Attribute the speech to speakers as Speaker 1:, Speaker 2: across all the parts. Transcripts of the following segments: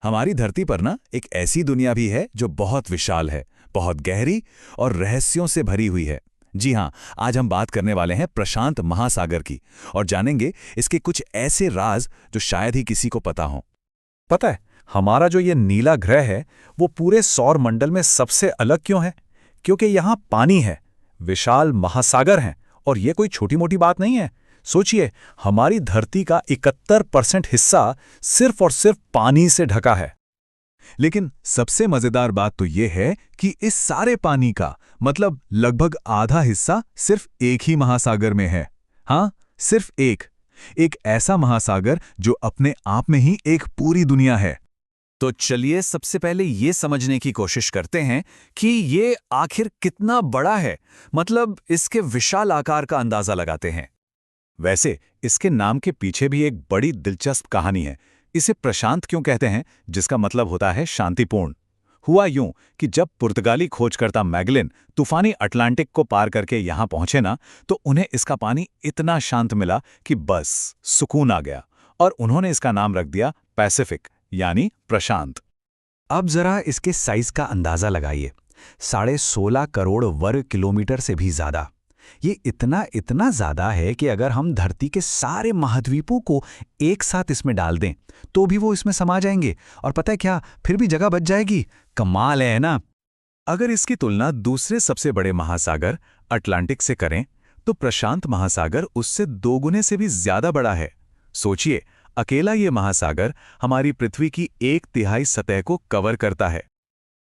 Speaker 1: हमारी धरती पर ना एक ऐसी दुनिया भी है जो बहुत विशाल है, बहुत गहरी और रहस्यों से भरी हुई है। जी हाँ, आज हम बात करने वाले हैं प्रशांत महासागर की और जानेंगे इसके कुछ ऐसे राज जो शायद ही किसी को पता हो।
Speaker 2: पता है, हमारा जो ये नीला ग्रह है वो पूरे सौर मंडल में सबसे अलग क्यों है? क्योंकि यहाँ पानी है, विशाल महासागर हैं, और ये कोई छोटी मोटी बात नहीं है। सोचिए, हमारी धरती का 71% हिस्सा सिर्फ और सिर्फ पानी से ढका है।
Speaker 3: लेकिन सबसे मजेदार बात तो ये है कि इस सारे पानी का मतलब लगभग आधा हिस्सा सिर्फ एक ही महासागर में है। हाँ, सिर्फ एक ऐसा महासागर जो अपने आप में ही एक पूरी दुनिया है।
Speaker 2: तो चलिए सबसे पहले ये समझने की कोशिश करते हैं कि ये आखिर कितना बड़ा है, मतलब इसके विशाल आकार का अंदाजा लगाते हैं। वैसे इसके नाम के पीछे भी एक बड़ी दिलचस्प कहानी है। इसे प्रशांत क्यों कहते हैं, जिसका मतलब होता है शांतिपूर्ण। हुआ यूं कि जब पुर्तगाली खोजकर्ता मैगलिन तूफानी अटलांटिक को पार करके यहां पहुंचे ना, तो उन्हें इसका पानी इतना शांत मिला कि बस सुकून आ गया, और उन्होंने इसका नाम रख दिया पैसिफिक, यानी प्रशांत। अब जरा इसके साइज का अंदाजा लगाइए। 16.5 करोड़ वर्ग किलोमीटर से भी ज्यादा। ये इतना ज्यादा है कि अगर हम धरती के सारे महाद्वीपों को एक साथ इसमें डाल दें तो भी वो इसमें समा जाएंगे, और पता है क्या, फिर भी जगह बच जाएगी। कमाल है ना? अगर इसकी तुलना दूसरे सबसे बड़े महासागर अटलांटिक से करें तो प्रशांत महासागर उससे 2 गुने से भी ज्यादा बड़ा है। सोचिए, अकेला ये महासागर हमारी पृथ्वी की 1/3 सतह को कवर करता है।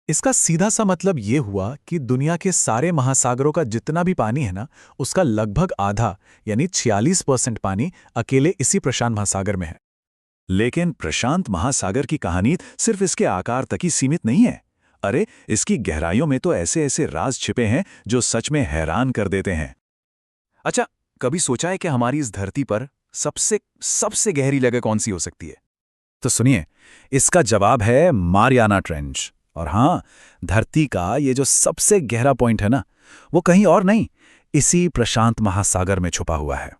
Speaker 2: इसका सीधा सा मतलब ये हुआ कि दुनिया के सारे महासागरों का जितना भी पानी है ना, उसका लगभग आधा यानी 46% पानी अकेले इसी प्रशांत महासागर में है। लेकिन प्रशांत महासागर की कहानी सिर्फ इसके आकार तक ही सीमित नहीं है। अरे, इसकी गहराइयों में तो ऐसे ऐसे राज छिपे हैं जो सच में हैरान कर देते हैं। अच्छा, कभी सोचा है कि हमारी इस धरती पर सबसे गहरी जगह कौन सी हो सकती है? तो सुनिए, इसका जवाब है मारियाना ट्रेंच। और हाँ, धरती का ये जो सबसे गहरा पॉइंट है ना, वो कहीं और नहीं, इसी प्रशांत महासागर में छुपा हुआ है।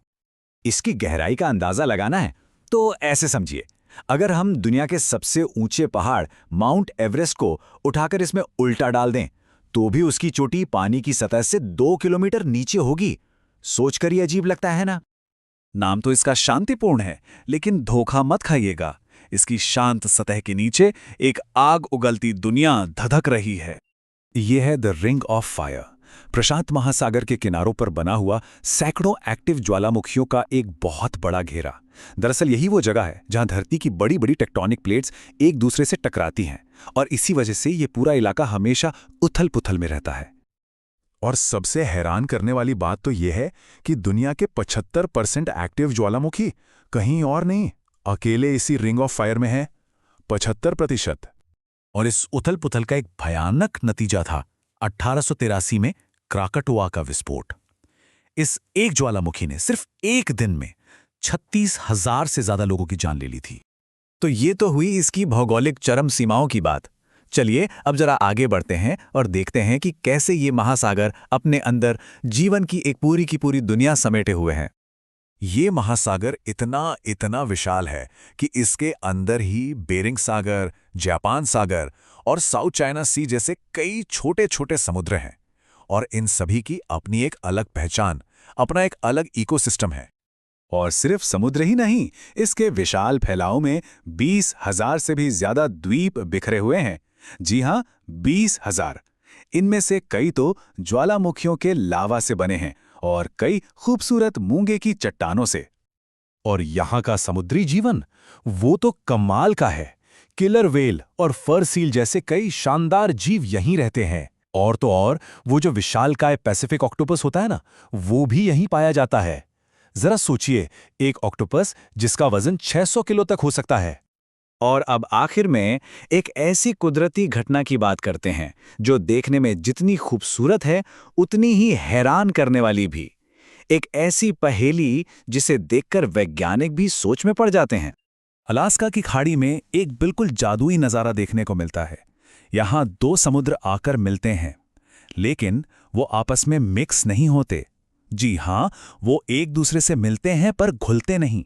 Speaker 2: इसकी गहराई का अंदाजा लगाना है तो ऐसे समझिए, अगर हम दुनिया के सबसे ऊंचे पहाड़ माउंट एवरेस्ट को उठाकर इसमें उल्टा डाल दें तो भी उसकी चोटी पानी की सतह से 2 किलोमीटर नीचे होगी। सोचकर ही अजीब लगता है ना? नाम तो इसका शांतिपूर्ण है, लेकिन धोखा मत खाइएगा, इसकी शांत सतह के नीचे एक आग उगलती दुनिया धधक रही है। यह है द रिंग ऑफ फायर, प्रशांत महासागर के किनारों पर बना हुआ सैकड़ों एक्टिव ज्वालामुखियों का एक बहुत बड़ा घेरा। दरअसल यही वो जगह है जहां धरती की बड़ी बड़ी टेक्टोनिक प्लेट्स एक दूसरे से टकराती हैं, और इसी वजह से ये पूरा इलाका हमेशा उथल पुथल में रहता है। और सबसे हैरान करने वाली बात तो यह है कि दुनिया के 75% एक्टिव ज्वालामुखी कहीं और नहीं, अकेले इसी रिंग ऑफ फायर में है। 75%। और इस उथल पुथल का एक भयानक नतीजा था 1883 में क्राकटोआ का विस्फोट। इस एक ज्वालामुखी ने सिर्फ एक दिन में 36,000 से ज्यादा लोगों की जान ले ली थी। तो ये तो हुई इसकी भौगोलिक चरम सीमाओं की बात। चलिए अब जरा आगे बढ़ते हैं और देखते हैं कि कैसे ये महासागर अपने अंदर जीवन की एक पूरी की पूरी दुनिया समेटे हुए हैं। ये महासागर इतना विशाल है कि इसके अंदर ही बेरिंग सागर, जापान सागर और साउथ चाइना सी जैसे कई छोटे छोटे समुद्र हैं, और इन सभी की अपनी एक अलग पहचान, अपना एक अलग इकोसिस्टम है। और सिर्फ समुद्र ही नहीं, इसके विशाल फैलाव में 20,000 से भी ज्यादा द्वीप बिखरे हुए हैं। जी हाँ, 20,000। इनमें से कई तो ज्वालामुखियों के लावा से बने हैं और कई खूबसूरत मूंगे की चट्टानों से। और यहाँ का समुद्री जीवन वो तो कमाल का है। किलर व्हेल और फर सील जैसे कई शानदार जीव यहीं रहते हैं। और तो और वो जो विशालकाय पैसिफिक ऑक्टोपस होता है ना, वो भी यहीं पाया जाता है। जरा सोचिए, एक ऑक्टोपस जिसका वजन 600 किलो तक हो सकता है। और अब आखिर में एक ऐसी कुदरती घटना की बात करते हैं जो देखने में जितनी खूबसूरत है उतनी ही हैरान करने वाली भी। एक ऐसी पहेली जिसे देखकर वैज्ञानिक भी सोच में पड़ जाते हैं। अलास्का की खाड़ी में एक बिल्कुल जादुई नज़ारा देखने को मिलता है। यहाँ 2 समुद्र आकर मिलते हैं, लेकिन वो आपस में मिक्स नहीं होते। जी हाँ, वो एक दूसरे से मिलते हैं पर घुलते नहीं।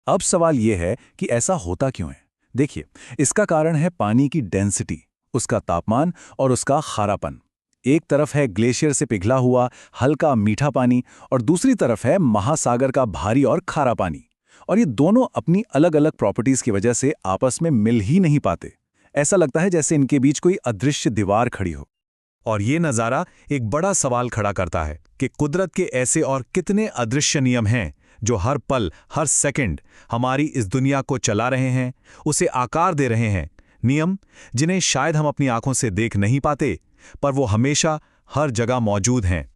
Speaker 2: अब सवाल यह है कि ऐसा होता क्यों है?
Speaker 3: देखिए, इसका कारण है पानी की डेंसिटी, उसका तापमान और उसका खारापन। एक तरफ है ग्लेशियर से पिघला हुआ हल्का मीठा पानी और दूसरी तरफ है महासागर का भारी और खारा पानी। और ये दोनों अपनी अलग-अलग प्रॉपर्टीज की वजह से आपस में मिल ही नहीं पाते। ऐसा लगता है जैसे इनके बीच कोई अदृश्य दीवार खड़ी हो।
Speaker 2: और ये नज़ारा एक बड़ा सवाल खड़ा करता है कि कुदरत के ऐसे और कितने अदृश्य नियम हैं जो हर पल, हर सेकंड हमारी इस दुनिया को चला रहे हैं, उसे आकार दे रहे हैं। नियम जिन्हें शायद हम अपनी आंखों से देख नहीं पाते, पर वो हमेशा हर जगह मौजूद हैं।